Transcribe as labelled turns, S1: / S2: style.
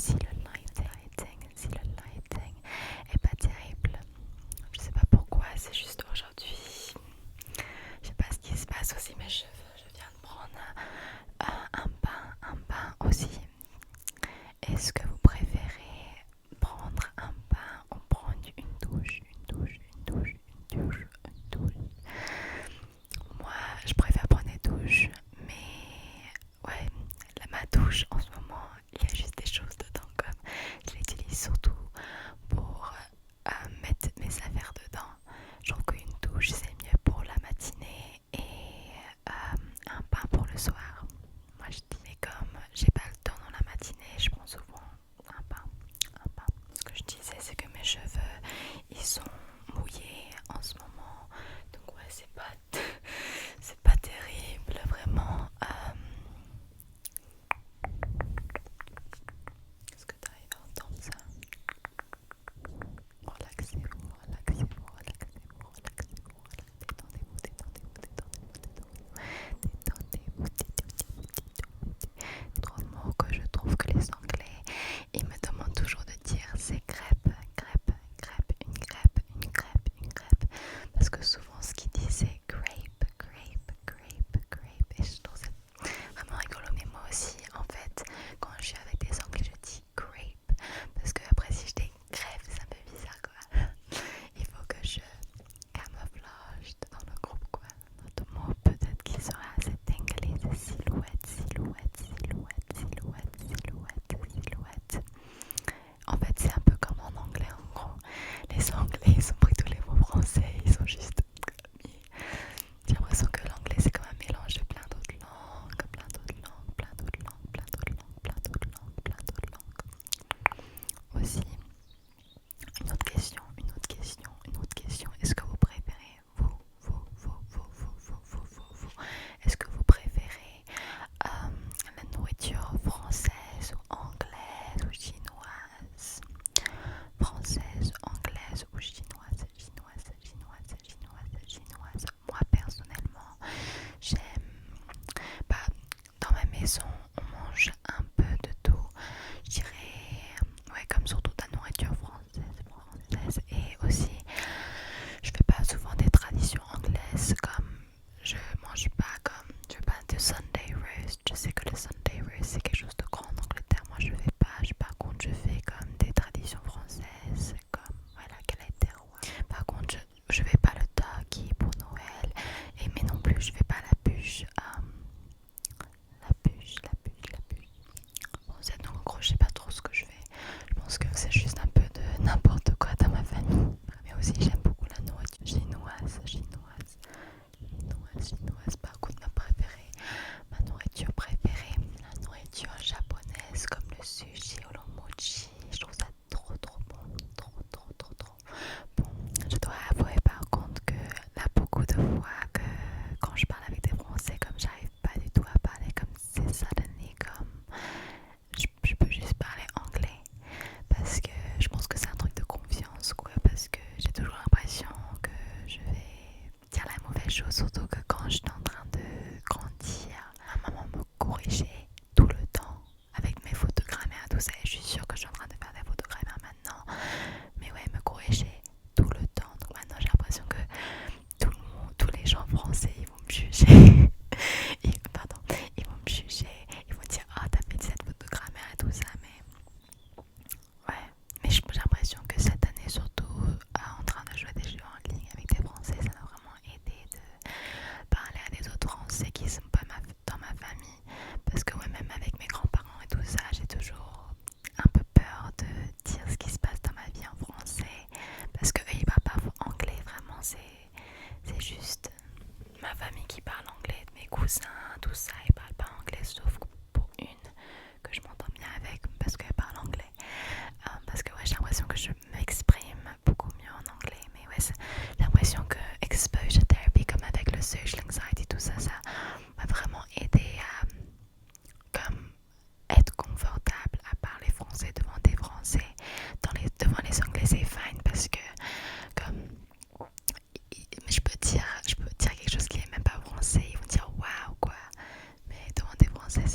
S1: si le lighting est pas terrible. Je sais pas pourquoi, c'est juste aujourd'hui. Je sais pas ce qui se passe aussi, mes cheveux. Je viens de prendre un bain aussi. Est-ce que vous préférez prendre un bain ou prendre une douche? Moi, je préfère prendre des douches, mais ouais, ma douche en ce moment, il y a juste des choses dedans, comme je l'utilise surtout pour mettre mes affaires dedans. Je trouve qu'une douche c'est mieux pour la matinée et un bain pour le soir. Moi je dis, mais comme j'ai pas le temps dans la matinée, je prends souvent un bain. Ce que je disais, c'est que mes cheveux ils sont mouillés en ce moment, donc ouais, c'est pas terrible vraiment. Est-ce que tu arrives à entendre ça? Relaxez-vous, relaxez-vous, relaxez-vous, relaxez-vous, détendez-vous, détendez-vous, détendez-vous, détendez-vous. Trois mots que je trouve que les Anglais, ils me demandent toujours de dire, c'est crêpe, crêpe, crêpe, une crêpe, une crêpe, une crêpe. Parce que souvent ce qu'ils disent c'est grape, grape, grape, grape. Et je trouve ça vraiment rigolo. Mais moi aussi, en fait, quand je suis avec des Anglais, je dis grape. Parce que après, si je dis crêpe, c'est un peu bizarre quoi. Il faut que je camouflage dans le groupe quoi. Notre mot peut-être qui sera assez tingly, c'est silhouette, silhouette, silhouette, silhouette, silhouette, silhouette. En fait, c'est un peu comme en anglais en gros. Les Anglais, ils ont pris tous les mots français, ils ont juste mis. J'ai l'impression que l'anglais c'est comme un mélange de plein d'autres langues, plein d'autres langues, plein d'autres langues, plein d'autres langues, plein d'autres langues, plein d'autres langues. Aussi, une autre question, une autre question, une autre question. Est-ce que vous préférez est-ce que vous préférez la nourriture française ou anglaise ou chinoise? Française, anglaise ou chinoise, chinoise, chinoise, chinoise, chinoise. Moi personnellement, j'aime, bah, dans ma maison, on mange un peu de tout. Je dirais, ouais, comme surtout de la nourriture française. Et aussi, je fais pas souvent des traditions anglaises comme je mange pas comme, je fais pas de Sunday roast. Je sais que le Sunday roast c'est quelque chose de grand en Angleterre. Moi je fais pas. Par contre, je fais comme des traditions françaises, comme voilà, galette des rois. Par contre, je fais pas le turkey pour Noël, mais non plus je fais pas la bûche. La bûche. Bon, donc en gros, je sais pas trop ce que je fais. Je pense que c'est juste un peu de n'importe quoi dans ma famille. Mais aussi, j'aime beaucoup la nourriture chinoise. Par contre, ma nourriture préférée, la nourriture japonaise, comme le sushi ou le mochi. Je trouve ça trop bon, trop bon. Je dois avouer par contre que là, beaucoup de fois que quand je parle avec des Français, comme j'arrive pas du tout à parler comme c'est suddenly, comme je peux juste parler anglais parce que je pense que c'est un truc de confiance quoi, parce que j'ai toujours l'impression que je vais dire la mauvaise chose, surtout que quand je suis en train de grandir, ma maman me corrigeait tout le temps avec mes fautes de grammaire, tout ça, et je suis sûre que je suis en train de faire des fautes de grammaire maintenant, mais ouais, elle me corrigeait tout le temps. Donc maintenant j'ai l'impression que tous les gens français ils vont me juger. Ils vont me juger, ils vont dire ah, t'as fait cette faute de grammaire et tout ça, mais ouais, mais j'ai l'impression que cette année surtout en train de jouer des jeux en ligne avec des Français, ça m'a vraiment aidé de parler à des autres Français qui sont pas dans ma famille, parce que ouais, même avec mes grands-parents et tout ça, j'ai toujours un peu peur de dire ce qui se passe dans ma vie en français, parce que eux ils parlent pas anglais vraiment, c'est juste ma famille qui parle anglais, mes cousins, tout ça, ils parlent pas anglais sauf pour une que je m'entends bien avec parce qu'elle parle anglais. Parce que ouais, j'ai l'impression que je m'exprime beaucoup mieux en anglais, mais ouais, j'ai l'impression que exposure therapy, comme avec le social anxiety, tout ça, ça m'a vraiment aidé à comme être confortable à parler français devant des Français. Devant les Anglais c'est fine parce que comme je peux dire quelque chose qui est même pas français, ils vont dire waouh quoi, mais devant des Français